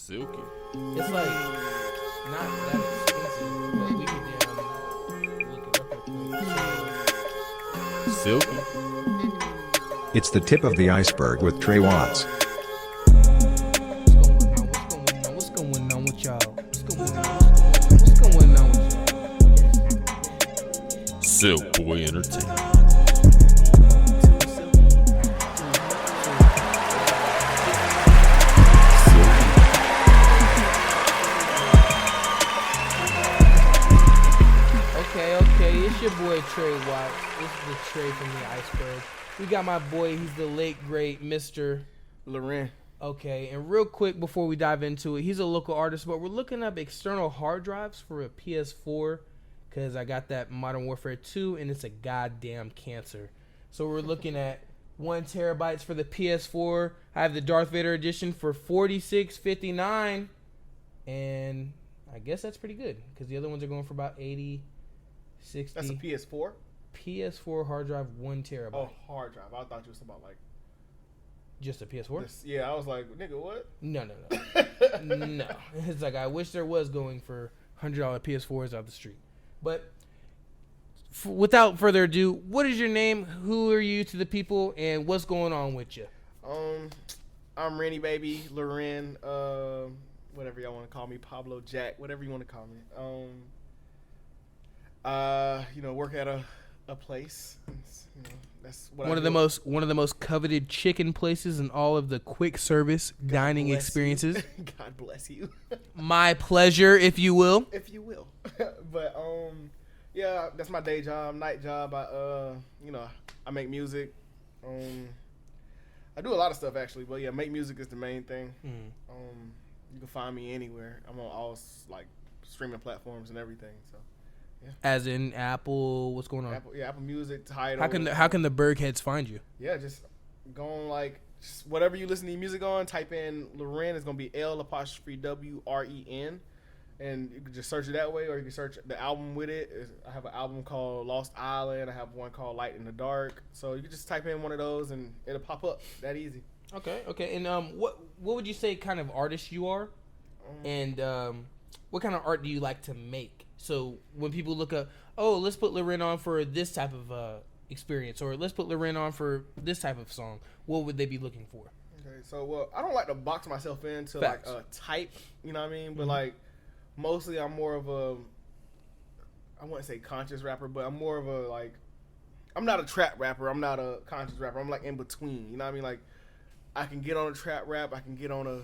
Silky. It's like not that expensive, but we can look it up real quick. Silky. It's the tip of the iceberg with Trey Watts. What's going on with y'all? What's going on with y'all? Silk Boy Entertainment. Okay, it's your boy Trey Watts. This is the Trey from the iceberg. We got my boy, he's the late great Mr. Loren. Okay, and real quick before we dive into it, he's a local artist, but we're looking up external hard drives for a PS4 because I got that Modern Warfare 2 and it's a goddamn cancer. So we're looking at 1 terabytes for the PS4. I have the Darth Vader edition for $46.59, and I guess that's pretty good because the other ones are going for about $80, $60. That's a PS4? PS4 hard drive, 1 terabyte. Oh, hard drive. I thought you was about like Just a PS4? yeah, I was like, nigga, what? No. No. It's like I wish there was going for $100 PS4s out the street. But without further ado, what is your name? Who are you to the people? And what's going on with you? I'm Rennie Baby, Loren, whatever y'all want to call me, Pablo Jack, whatever you want to call me. Work at a place. That's what one of the most coveted chicken places in all of the quick service dining experiences. God bless you. My pleasure, if you will. If you will. But yeah, that's my day job, night job. I make music. I do a lot of stuff actually, but yeah, make music is the main thing. You can find me anywhere. I'm on all like streaming platforms and everything. So. Yeah. As in Apple, what's going on? Apple Music, Tidal. How can the BURGHeads find you? Yeah, just go on just whatever you listen to your music on. Type in Loren. It's gonna be L'_WREN, and you can just search it that way, or you can search the album with it. I have an album called Lost Island. I have one called Light in the Dark. So you can just type in one of those, and it'll pop up. That easy. Okay. And what would you say kind of artist you are, and what kind of art do you like to make? So when people look up, let's put Loren on for this type of experience, or let's put Loren on for this type of song, what would they be looking for? Okay, so I don't like to box myself into Facts. like a type, you know what I mean? But like mostly I'm more of I wouldn't say conscious rapper, but I'm more of I'm not a trap rapper, I'm not a conscious rapper, I'm like in between, you know what I mean? Like I can get on a trap rap, I can get on a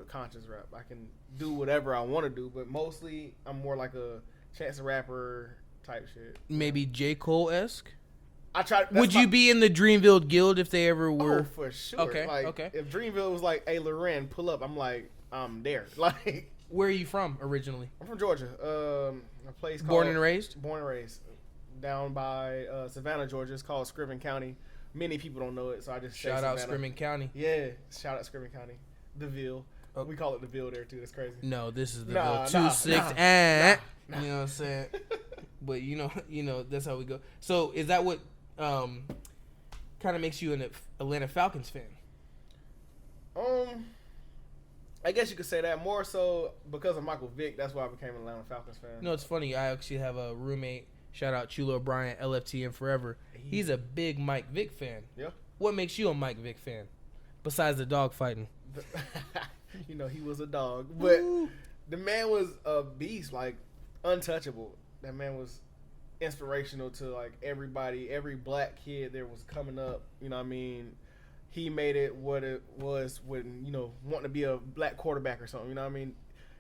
conscious rap. I can do whatever I want to do, but mostly I'm more like a Chance the Rapper type shit. Maybe J. Cole-esque? I try. Would you be in the Dreamville Guild if they ever were? Oh, for sure. Okay. If Dreamville was like, hey, Loren, pull up, I'm like, I'm there. Like, where are you from originally? I'm from Georgia. A place called Born and raised? Born and raised. Down by Savannah, Georgia. It's called Scriven County. Many people don't know it, so I just shout out Scriven County. Yeah, shout out Scriven County. The Ville. We call it the Ville there too. That's crazy. No, this is the Nah, Ville. 2-6 nah. You know what I'm saying? But you know, that's how we go. So is that what kind of makes you an Atlanta Falcons fan? I guess you could say that more so because of Michael Vick. That's why I became an Atlanta Falcons fan. No, it's funny. I actually have a roommate. Shout out Chulo Bryant, LFTM forever. He's a big Mike Vick fan. Yeah. What makes you a Mike Vick fan besides the dog fighting? He was a dog, but the man was a beast, like untouchable. That man was inspirational to like everybody, every black kid there was coming up. You know what I mean? He made it what it was when, wanting to be a black quarterback or something. You know what I mean?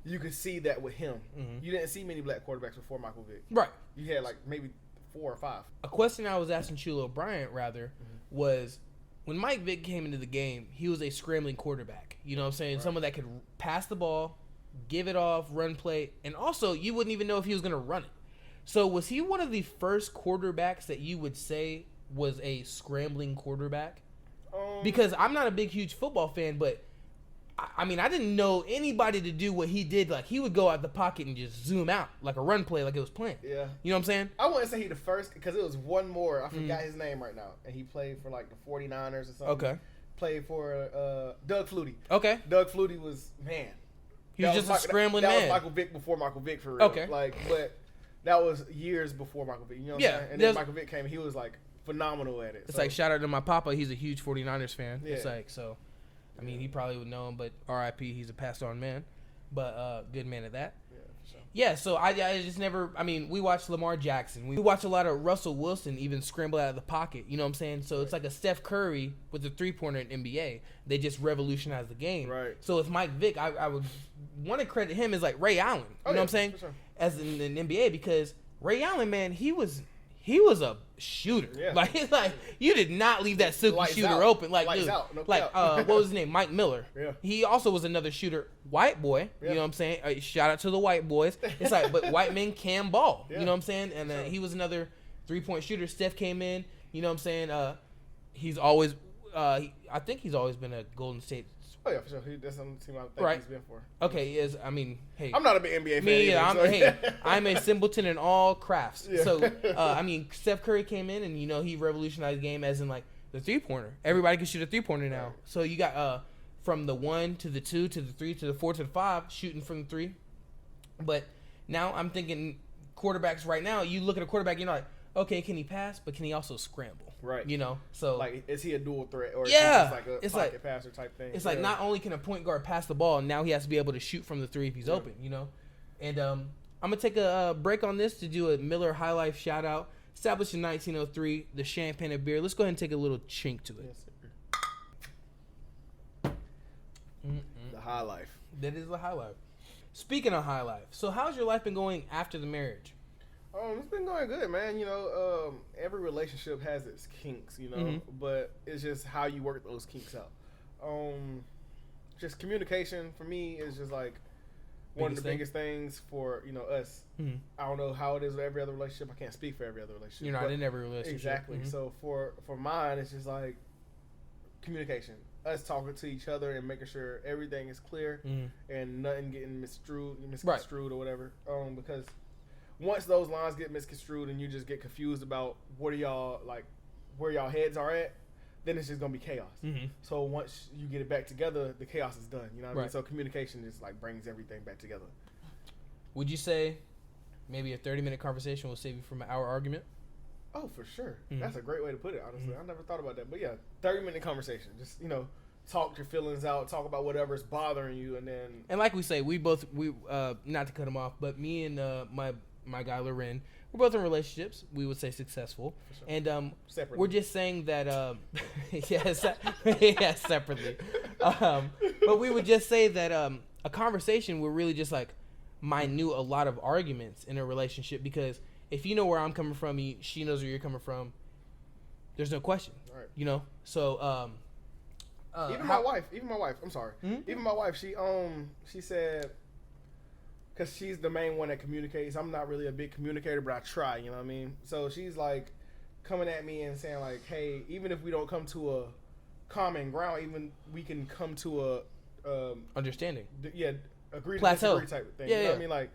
You could see that with him. Mm-hmm. You didn't see many black quarterbacks before Michael Vick. Right. You had like maybe 4 or 5. A question I was asking Chulo Bryant was, when Mike Vick came into the game, he was a scrambling quarterback. You know what I'm saying? Right. Someone that could pass the ball, give it off, run play, and also you wouldn't even know if he was going to run it. So was he one of the first quarterbacks that you would say was a scrambling quarterback? Because I'm not a big, huge football fan, but I mean, I didn't know anybody to do what he did. Like, he would go out the pocket and just zoom out like a run play, like it was playing. Yeah. You know what I'm saying? I wouldn't say he the first because it was one more. I forgot his name right now. And he played for, like, the 49ers or something. Okay. played for Doug Flutie. Okay. Doug Flutie was, man. He was just a scrambling man. That was Michael Vick before Michael Vick, for real. Okay. Like, but that was years before Michael Vick. You know what I'm saying? And then Michael Vick came, he was like phenomenal at it. It's like, shout out to my papa. He's a huge 49ers fan. Yeah. It's like, so, I mean, he probably would know him, but R.I.P. He's a passed on man. But good man at that. Yeah, so I just never, I mean, we watched Lamar Jackson. We watch a lot of Russell Wilson even scramble out of the pocket. You know what I'm saying? So it's like a Steph Curry with a three-pointer in NBA. They just revolutionized the game. Right. So with Mike Vick, I would want to credit him as like Ray Allen. You know what I'm saying? For sure. As in the NBA, because Ray Allen, man, he was a shooter. Yeah. Like you did not leave that silky Lights shooter out. open. Like, Lights dude, out. No like doubt. what was his name? Mike Miller. Yeah. He also was another shooter. White boy. Yeah. You know what I'm saying? Shout out to the white boys. It's like, but white men can ball. Yeah. You know what I'm saying? And he was another 3-point shooter. Steph came in. You know what I'm saying? He's always, I think he's always been a Golden State. Oh yeah, for sure. That's the team I think he's been for. Okay, is I mean, hey, I'm not a big NBA fan. me, either, I'm a simpleton in all crafts. Yeah. So, I mean, Steph Curry came in and, he revolutionized the game as in, like, the three-pointer. Everybody can shoot a three-pointer now. Right. So, you got from the 1 to the 2 to the 3 to the 4 to the 5 shooting from the 3. But now I'm thinking quarterbacks right now, you look at a quarterback, you're like, okay, can he pass, but can he also scramble? Right. So like, is he a dual threat or yeah, is he just like a pocket passer type thing? It's like not only can a point guard pass the ball, now he has to be able to shoot from the 3 if he's open, And I'm gonna take a break on this to do a Miller High Life shout out. Established in 1903, the champagne of beer. Let's go ahead and take a little chink to it. Yes, the High Life. That is the High Life. Speaking of High Life, so how's your life been going after the marriage? It's been going good, man. Every relationship has its kinks, but it's just how you work those kinks out. Just communication for me is just like one of the biggest things for, us. Mm-hmm. I don't know how it is with every other relationship. I can't speak for every other relationship. You're not in every relationship. Exactly. Mm-hmm. So for mine, it's just like communication. Us talking to each other and making sure everything is clear and nothing getting misconstrued or whatever. Because once those lines get misconstrued and you just get confused about where y'all heads are at, then it's just gonna be chaos. Mm-hmm. So once you get it back together, the chaos is done. You know what I mean? Right. So communication just like brings everything back together. Would you say maybe a 30-minute conversation will save you from an hour argument? Oh, for sure. Mm-hmm. That's a great way to put it, honestly. I never thought about that. But yeah, 30-minute conversation. Just, talk your feelings out, talk about whatever's bothering you, and then... And like we say, we not to cut him off, but me and my guy Loren, we're both in relationships. We would say successful, sure. And separately. We're just saying that separately. But we would just say that a conversation would really just like minute a lot of arguments in a relationship, because if you know where I'm coming from, she knows where you're coming from. There's no question, right? So even my wife. I'm sorry. Mm-hmm. Even my wife. She said. Because she's the main one that communicates. I'm not really a big communicator, but I try, you know what I mean? So she's like coming at me and saying like, hey, even if we don't come to a common ground, even we can come to a... understanding. Agree to plateau. disagree type of thing. Yeah, you know what I mean? Like,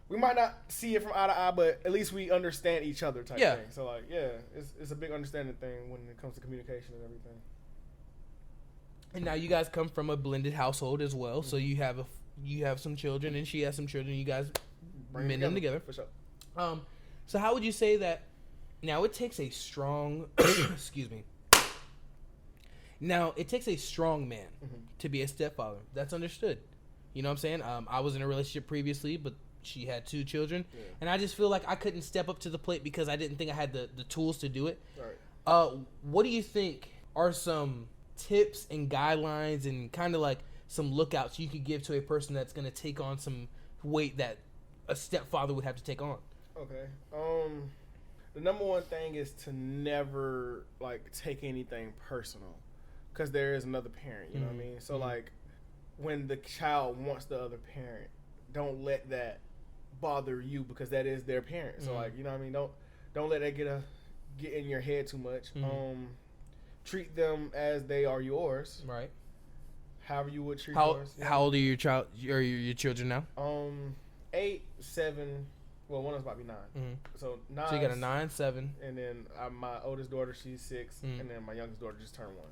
we might not see it from eye to eye, but at least we understand each other type thing. So like, it's a big understanding thing when it comes to communication and everything. And now you guys come from a blended household as well, so you have some children and she has some children. You guys mend them together. For sure. So how would you say that? Now it takes a strong, excuse me. Now it takes a strong man to be a stepfather. That's understood. You know what I'm saying? I was in a relationship previously, but she had 2 children, and I just feel like I couldn't step up to the plate because I didn't think I had the tools to do it. Right. What do you think are some tips and guidelines and kind of like some lookouts you could give to a person that's going to take on some weight that a stepfather would have to take on? Okay. The number one thing is to never like take anything personal, because there is another parent, you know what I mean? So like when the child wants the other parent, don't let that bother you, because that is their parent. So like, you know what I mean? Don't let that get in your head too much. Treat them as they are yours. Right. However you would treat yours. Yeah. How old are your children now? 8, 7. Well, one is about to be 9. So 9. So you got a 9, 7, and then my oldest daughter, she's 6, and then my youngest daughter just turned 1.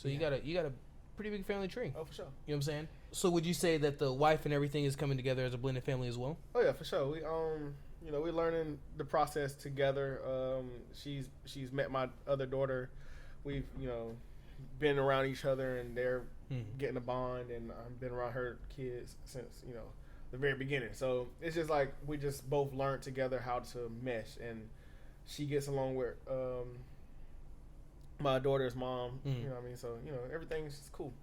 So you got a pretty big family tree. Oh, for sure. You know what I'm saying? So would you say that the wife and everything is coming together as a blended family as well? Oh yeah, for sure. We we're learning the process together. She's met my other daughter. We've been around each other, and they're getting a bond. And I've been around her kids since the very beginning. So it's just like we just both learned together how to mesh, and she gets along with my daughter's mom. You know what I mean? So everything's just cool.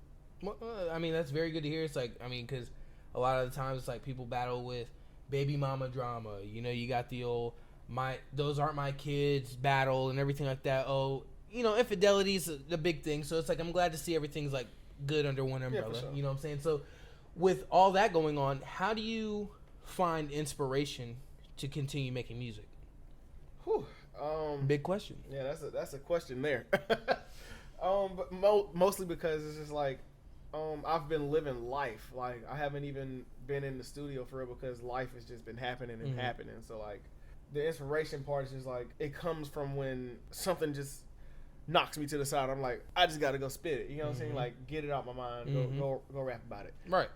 Well, I mean, that's very good to hear. It's like, I mean, because a lot of the times it's like people battle with baby mama drama. You got the old those aren't my kids battle and everything like that. Oh, infidelity is the big thing. So it's like I'm glad to see everything's like good under one umbrella. Yeah, for sure. You know what I'm saying? So with all that going on, how do you find inspiration to continue making music? Whew. Big question. Yeah, that's a question there. But mostly because it's just like I've been living life. Like I haven't even been in the studio for real because life has just been happening and happening. So like the inspiration part is just like it comes from when something just knocks me to the side. I'm like, I just got to go spit it. You know what I'm saying? Like get it out my mind. Go rap about it. Right.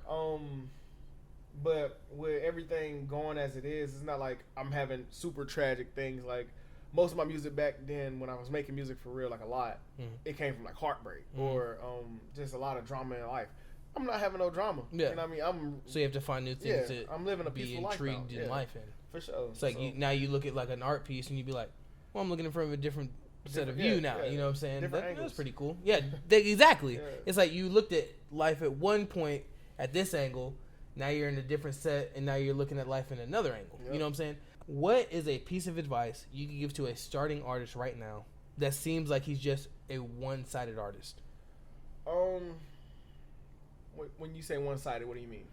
But with everything going as it is, it's not like I'm having super tragic things. Like most of my music back then, when I was making music for real, like a lot, it came from like heartbreak or just a lot of drama in life. I'm not having no drama. Yeah. You know what I mean? So you have to find new things to I'm living a be peaceful life intrigued now. in life in. For sure. It's like now you look at like an art piece and you be like, well, I'm looking from a different set of view now. You know what I'm saying? That's pretty cool. Yeah, exactly. Yeah. It's like you looked at life at one point at this angle. Now you're in a different set, and now you're looking at life in another angle. Yep. You know what I'm saying? What is a piece of advice you could give to a starting artist right now that seems like he's just a one-sided artist? When you say one-sided, what do you mean?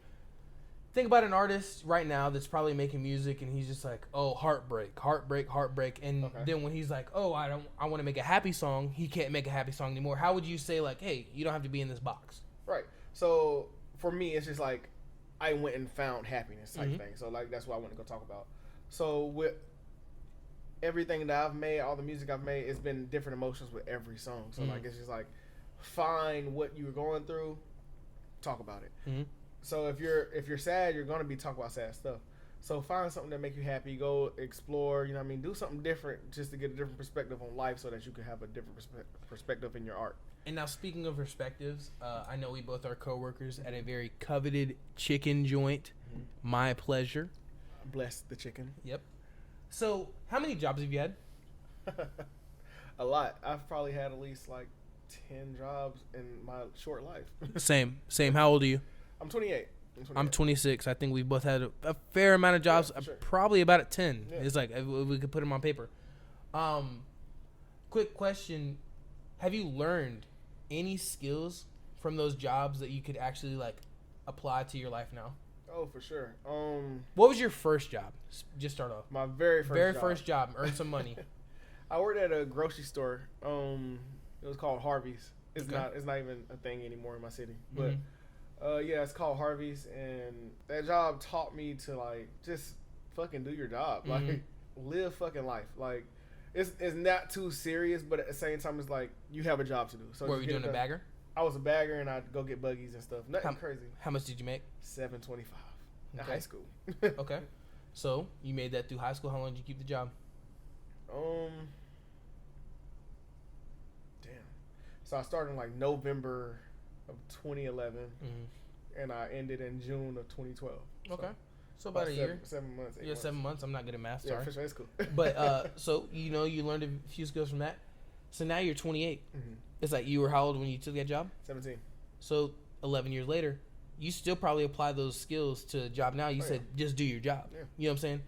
Think about an artist right now that's probably making music, and he's just like, oh, heartbreak, and then when he's like, oh, I want to make a happy song, he can't make a happy song anymore. How would you say like, hey, you don't have to be in this box? Right. So for me, it's just like I went and found happiness type thing. So like that's what I want to go talk about. So with everything that I've made, all the music I've made, it's been different emotions with every song. So like it's just like find what you were going through, talk about it. So if you're sad, you're gonna be talking about sad stuff. So find something that make you happy. Go explore. You know what I mean? Do something different just to get a different perspective on life, so that you can have a different perspective in your art. And now, speaking of perspectives, I know we both are co-workers at a very coveted chicken joint. My pleasure. Bless the chicken. Yep. So, how many jobs have you had? A lot. I've probably had at least like 10 jobs in my short life. Same. How old are you? I'm 28. I'm 26. I think we both had a fair amount of jobs. Yeah, sure. Probably about at 10. Yeah. It's like we could put them on paper. Quick question: have you learned any skills from those jobs that you could actually like apply to your life now? Oh, for sure. What was your first job? Just start off. My very first job. Earn some money. I worked at a grocery store. It was called Harvey's. It's not even a thing anymore in my city. But yeah, it's called Harvey's, and that job taught me to like just fucking do your job. Like live fucking life. Like it's not too serious, but at the same time it's like you have a job to do. So were you doing a bagger? I was a bagger, and I'd go get buggies and stuff. Nothing crazy. How much did you make? $7.25 in high school. Okay. So you made that through high school. How long did you keep the job? Damn. So I started in like November of 2011, and I ended in June of 2012. Okay. So about a year. 7 months. 8 months. 7 months. I'm not good at math. Yeah, Sorry. for sure, it's cool. But so you learned a few skills from that. So now you're 28. It's like you were how old when you took that job? 17. So 11 years later, you still probably apply those skills to a job now. You said just do your job. Yeah. You know what I'm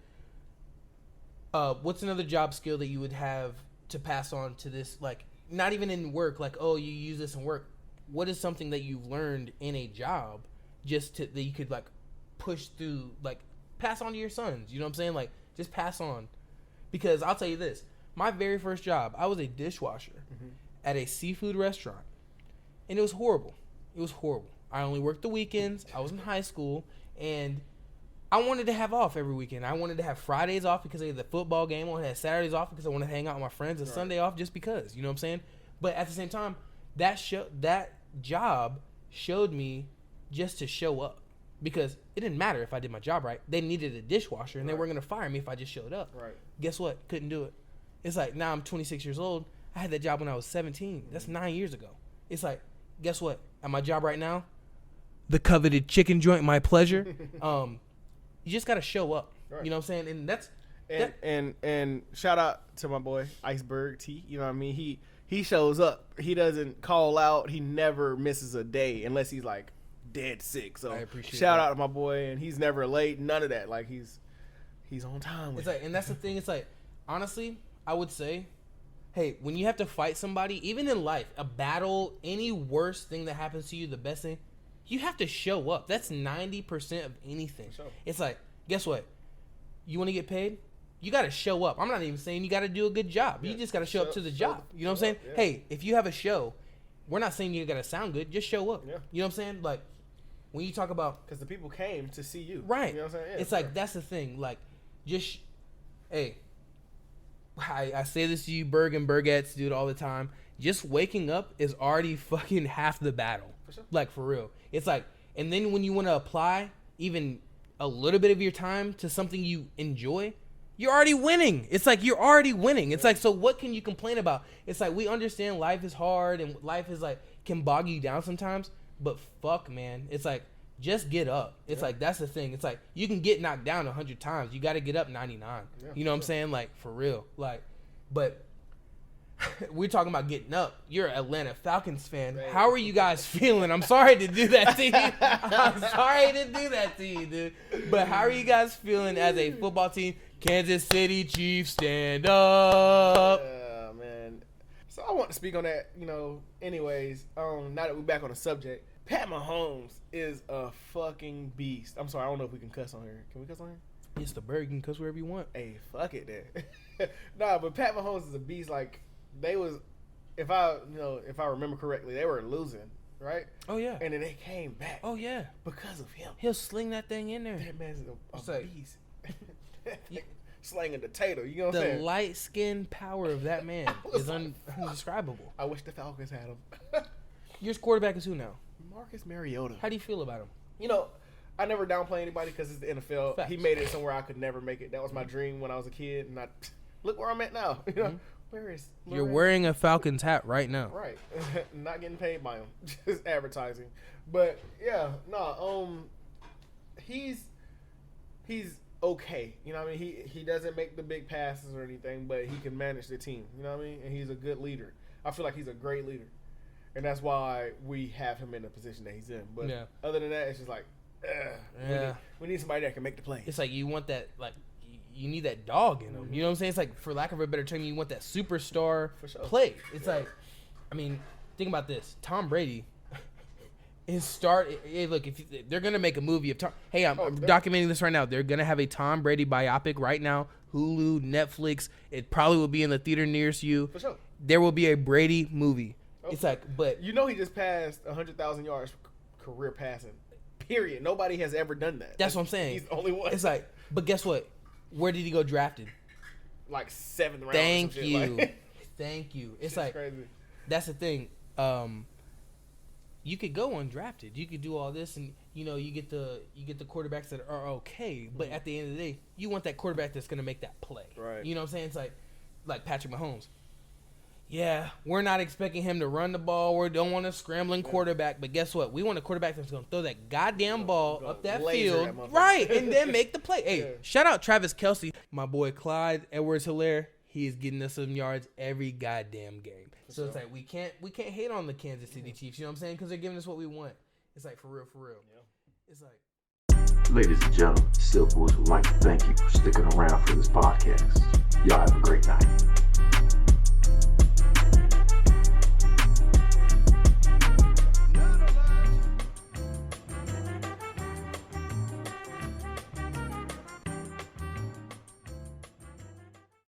saying? What's another job skill that you would have to pass on to this? Like not even in work. Like you use this in work. What is something that you've learned in a job just that you could like push through, like pass on to your sons? You know what I'm saying? Like just pass on. Because I'll tell you this. My very first job, I was a dishwasher at a seafood restaurant. And it was horrible. I only worked the weekends. I was in high school. And I wanted to have off every weekend. I wanted to have Fridays off because I had the football game. I wanted to have Saturdays off because I wanted to hang out with my friends. And Sunday off just because. You know what I'm saying? But at the same time, that job showed me just to show up, because it didn't matter if I did my job right. They needed a dishwasher, and they weren't gonna fire me if I just showed up. Right. Guess what? Couldn't do it. It's like, now I'm 26 years old. I had that job when I was 17. That's 9 years ago. It's like, guess what? At my job right now, the coveted chicken joint, my pleasure. You just gotta show up. Right. You know what I'm saying? And that's and shout out to my boy Iceberg T. You know what I mean? He shows up. He doesn't call out. He never misses a day unless he's like dead sick. So I appreciate shout that. out to my boy, and he's never late. None of that. Like he's on time. It's like, and that's the thing. It's like, honestly, I would say, hey, when you have to fight somebody, even in life, a battle, any worst thing that happens to you, the best thing, you have to show up. That's 90% of anything. Sure. It's like, guess what? You want to get paid? You got to show up. I'm not even saying you got to do a good job. Yeah. You just got to show up to the job. You know what I'm saying? Yeah. Hey, if you have a show, we're not saying you got to sound good. Just show up. Yeah. You know what I'm saying? Like, when you talk about... Because the people came to see you. Right. You know what I'm saying? Yeah, it's like, that's the thing. Like, just... Hey, I say this to you, Berg and BURGHeads do it all the time. Just waking up is already fucking half the battle. For sure. Like, for real. It's like... And then when you want to apply even a little bit of your time to something you enjoy... You're already winning. It's like you're already winning. It's like, so what can you complain about? It's like, we understand life is hard and life is like, can bog you down sometimes. But fuck, man. It's like, just get up. It's like, that's the thing. It's like, you can get knocked down 100 times. You got to get up 99. You know what I'm saying? Like, for real. Like, but we're talking about getting up. You're an Atlanta Falcons fan. Right. How are you guys feeling? I'm sorry to do that to you. I'm sorry to do that to you, dude. But how are you guys feeling as a football team? Kansas City Chiefs, stand up. Man. So I want to speak on that, anyways. Now that we're back on the subject, Pat Mahomes is a fucking beast. I'm sorry, I don't know if we can cuss on here. Can we cuss on here? It's the bird. You can cuss wherever you want. Hey, fuck it then. Nah, but Pat Mahomes is a beast. Like, they was, if I remember correctly, they were losing, right? Oh, yeah. And then they came back. Oh, yeah. Because of him. He'll sling that thing in there. That man's a beast. Slanging the tater, you know what I'm saying? The light skin power of that man is indescribable. I wish the Falcons had him. Your quarterback is who now? Marcus Mariota. How do you feel about him? I never downplay anybody because it's the NFL. Facts. He made it somewhere I could never make it. That was my dream when I was a kid, and look where I'm at now. You're wearing a Falcons hat right now. Right. Not getting paid by him. Just advertising. But yeah, he's okay. You know what I mean? He doesn't make the big passes or anything, but he can manage the team. You know what I mean? And he's a good leader. I feel like he's a great leader. And that's why we have him in the position that he's in. But other than that, it's just like, we need somebody that can make the play. It's like you want that, like, you need that dog in him. You know what I'm saying? It's like, for lack of a better term, you want that superstar play. It's like, I mean, think about this. Tom Brady... Hey, look, if they're gonna make a movie of Tom, I'm documenting this right now. They're gonna have a Tom Brady biopic right now. Hulu, Netflix. It probably will be in the theater nearest you. For sure. There will be a Brady movie. Okay. It's like, but he just passed 100,000 yards career passing. Period. Nobody has ever done that. That's what I'm saying. He's the only one. It's like, but guess what? Where did he go drafted? Like 7th round. Thank you. Thank you. It's like crazy. That's the thing. You could go undrafted. You could do all this, and you get the quarterbacks that are okay. But at the end of the day, you want that quarterback that's gonna make that play. Right. You know what I'm saying? It's like Patrick Mahomes. Yeah, we're not expecting him to run the ball. We don't want a scrambling quarterback. But guess what? We want a quarterback that's gonna throw that goddamn ball up that field, right, and then make the play. Hey, shout out Travis Kelce, my boy Clyde Edwards-Helaire. He is getting us some yards every goddamn game. So it's like we can't hate on the Kansas City Chiefs, you know what I'm saying? Because they're giving us what we want. It's like, for real. Yeah. It's like, ladies and gentlemen, Silk Boys would like to thank you for sticking around for this podcast. Y'all have a great night.